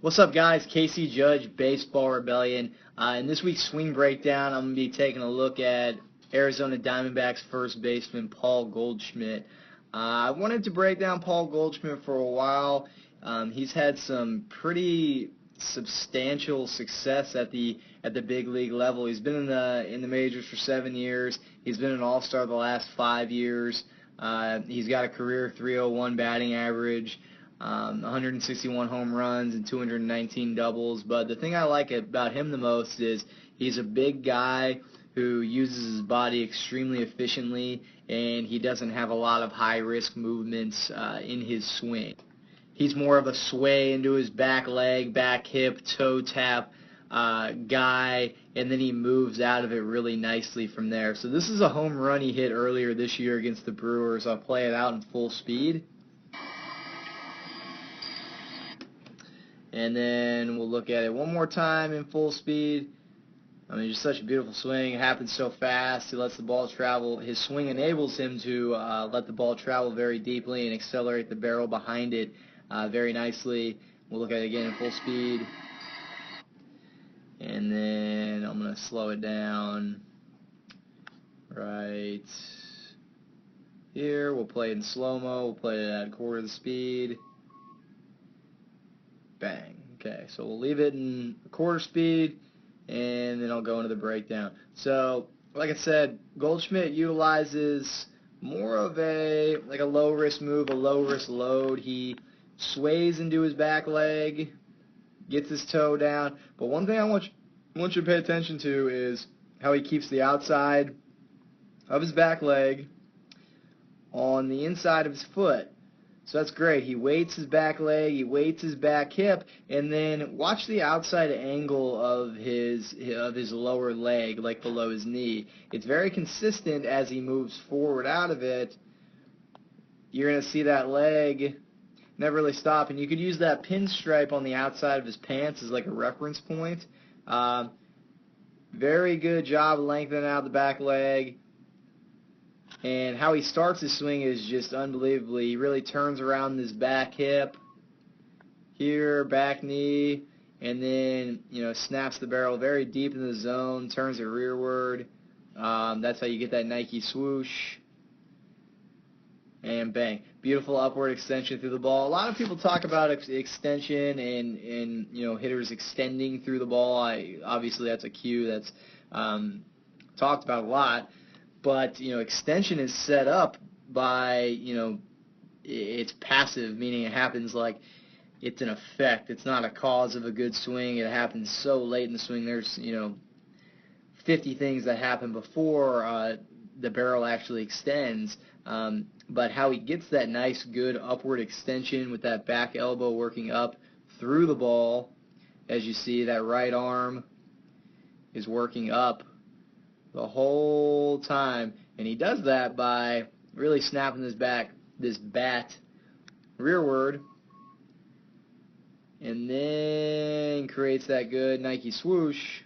What's up, guys? Casey Judge, Baseball Rebellion. In this week's swing breakdown, I'm going to be taking a look at Arizona Diamondbacks first baseman Paul Goldschmidt. I wanted to break down Paul Goldschmidt for a while. He's had some pretty substantial success at the big league level. He's been in the majors for 7 years. He's been an all-star the last 5 years. He's got a career .301 batting average. 161 home runs and 219 doubles. But the thing I like about him the most is he's a big guy who uses his body extremely efficiently, and he doesn't have a lot of high-risk movements in his swing. He's more of a sway into his back leg, back hip, toe tap guy, and then he moves out of it really nicely from there. So this is a home run he hit earlier this year against the Brewers. I'll play it out in full speed. And then we'll look at it one more time in full speed. I mean, just such a beautiful swing. It happens so fast. He lets the ball travel. His swing enables him to let the ball travel very deeply and accelerate the barrel behind it very nicely. We'll look at it again in full speed. And then I'm going to slow it down right here. We'll play it in slow-mo. We'll play it at a quarter of the speed. Bang. Okay, so we'll leave it in a quarter speed, and then I'll go into the breakdown. So, like I said, Goldschmidt utilizes more of a low-risk move, a low-risk load. He sways into his back leg, gets his toe down. But one thing I want you to pay attention to is how he keeps the outside of his back leg on the inside of his foot. So that's great. He weights his back leg, he weights his back hip, and then watch the outside angle of his lower leg, like below his knee. It's very consistent as he moves forward out of it. You're going to see that leg never really stop, and you could use that pinstripe on the outside of his pants as like a reference point. Very good job lengthening out the back leg. And how he starts his swing is just unbelievably. He really turns around his back hip, here, back knee, and then, snaps the barrel very deep in the zone, turns it rearward. That's how you get that Nike swoosh. And bang. Beautiful upward extension through the ball. A lot of people talk about extension and hitters extending through the ball. Obviously, that's a cue that's talked about a lot. But, extension is set up by, it's passive, meaning it happens like it's an effect. It's not a cause of a good swing. It happens so late in the swing. There's, 50 things that happen before the barrel actually extends. But how he gets that nice, good upward extension with that back elbow working up through the ball, as you see, that right arm is working up the whole time, and he does that by really snapping this bat rearward, and then creates that good Nike swoosh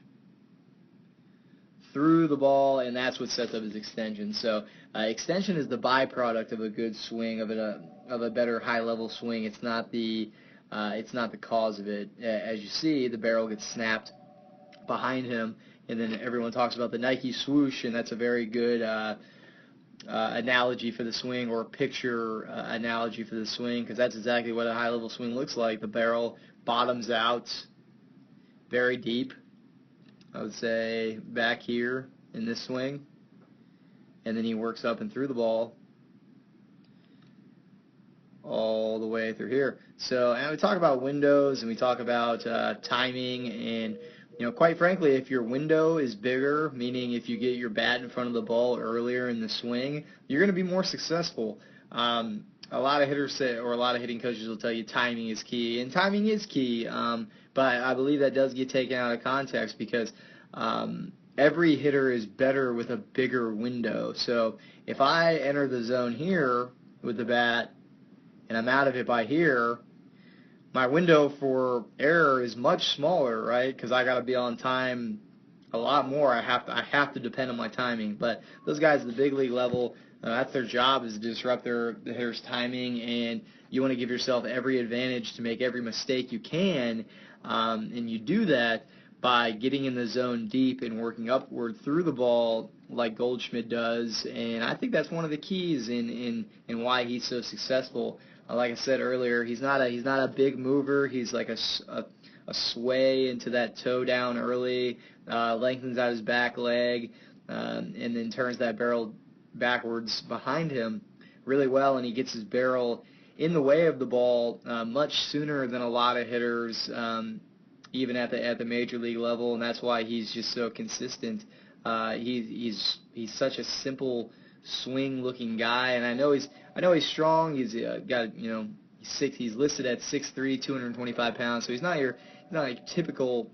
through the ball, and that's what sets up his extension. So extension is the byproduct of a good swing, of a better high-level swing. It's not the cause of it. As you see, the barrel gets snapped behind him. And then everyone talks about the Nike swoosh, and that's a very good analogy for the swing, or picture analogy for the swing, because that's exactly what a high-level swing looks like. The barrel bottoms out very deep, I would say back here in this swing, and then he works up and through the ball all the way through here. So, and we talk about windows, and we talk about timing, and quite frankly, if your window is bigger, meaning if you get your bat in front of the ball earlier in the swing, you're going to be more successful. A lot of hitters say, or a lot of hitting coaches will tell you timing is key, and timing is key, but I believe that does get taken out of context, because every hitter is better with a bigger window. So if I enter the zone here with the bat, and I'm out of it by here, my window for error is much smaller, right? Because I got to be on time a lot more. I have to depend on my timing. But those guys at the big league level, That's their job, is to disrupt the hitter's timing, and you want to give yourself every advantage to make every mistake you can, and you do that by getting in the zone deep and working upward through the ball like Goldschmidt does, and I think that's one of the keys in why he's so successful. Like I said earlier, he's not a big mover. He's like a sway into that toe down early, lengthens out his back leg, and then turns that barrel backwards behind him really well, and he gets his barrel in the way of the ball much sooner than a lot of hitters, even at the major league level, and that's why he's just so consistent. He's such a simple swing-looking guy, and I know he's strong. He's got he's listed at 6'3", 225 pounds, so he's not a typical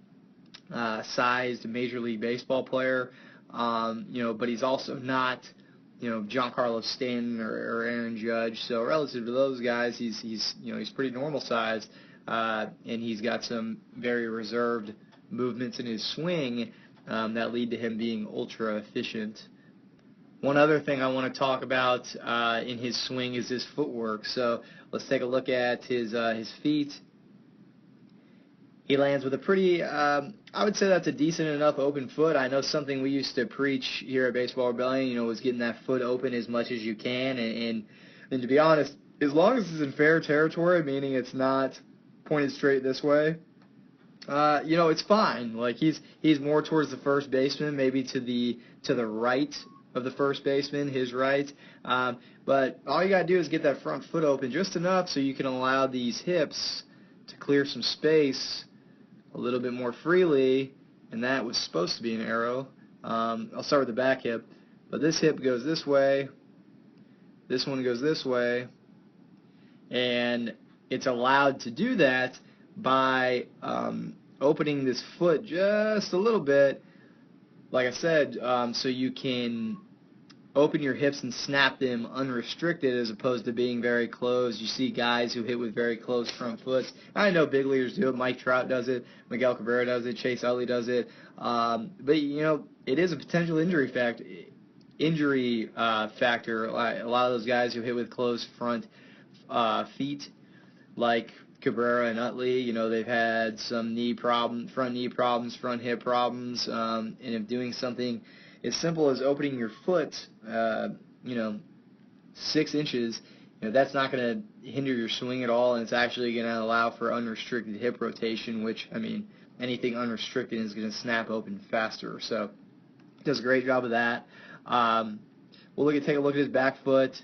sized Major League Baseball player, but he's also not Giancarlo Stanton or Aaron Judge. So relative to those guys, he's pretty normal sized, and he's got some very reserved movements in his swing that lead to him being ultra efficient. One other thing I want to talk about in his swing is his footwork. So let's take a look at his feet. He lands with a pretty, I would say that's a decent enough open foot. I know something we used to preach here at Baseball Rebellion, was getting that foot open as much as you can. And to be honest, as long as it's in fair territory, meaning it's not pointed straight this way, it's fine. Like he's more towards the first baseman, maybe to the right of the first baseman, his right. But all you got to do is get that front foot open just enough so you can allow these hips to clear some space a little bit more freely, and that was supposed to be an arrow. I'll start with the back hip, but this hip goes this way, this one goes this way, and it's allowed to do that by opening this foot just a little bit, like I said, so you can open your hips and snap them unrestricted as opposed to being very closed. You see guys who hit with very closed front foots. I know big leaguers do it. Mike Trout does it. Miguel Cabrera does it. Chase Utley does it. But, it is a potential injury factor. A lot of those guys who hit with closed front feet, like Cabrera and Utley, they've had some front knee problems, front hip problems, and if doing something as simple as opening your foot, 6 inches, that's not going to hinder your swing at all, and it's actually going to allow for unrestricted hip rotation, which, anything unrestricted is going to snap open faster. So, he does a great job of that. We'll take a look at his back foot.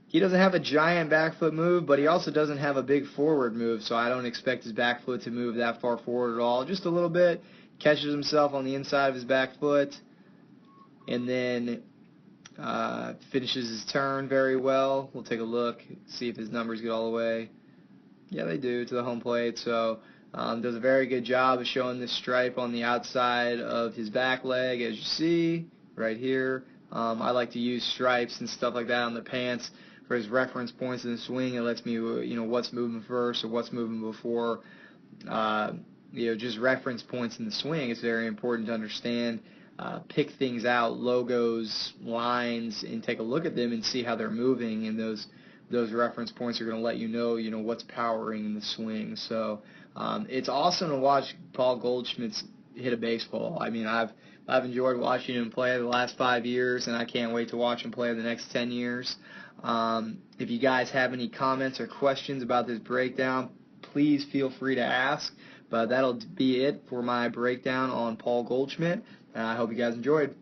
He doesn't have a giant back foot move, but he also doesn't have a big forward move, so I don't expect his back foot to move that far forward at all. Just a little bit. Catches himself on the inside of his back foot, and then finishes his turn very well. We'll take a look, see if his numbers get all the way. Yeah, they do, to the home plate. So does a very good job of showing this stripe on the outside of his back leg, as you see right here. I like to use stripes and stuff like that on the pants for his reference points in the swing. It lets me, what's moving first or what's moving before. Just reference points in the swing. It's very important to understand, pick things out, logos, lines, and take a look at them and see how they're moving. And those reference points are going to let you know, what's powering the swing. So it's awesome to watch Paul Goldschmidt hit a baseball. I've enjoyed watching him play the last 5 years, and I can't wait to watch him play the next 10 years. If you guys have any comments or questions about this breakdown, please feel free to ask. But that'll be it for my breakdown on Paul Goldschmidt. I hope you guys enjoyed.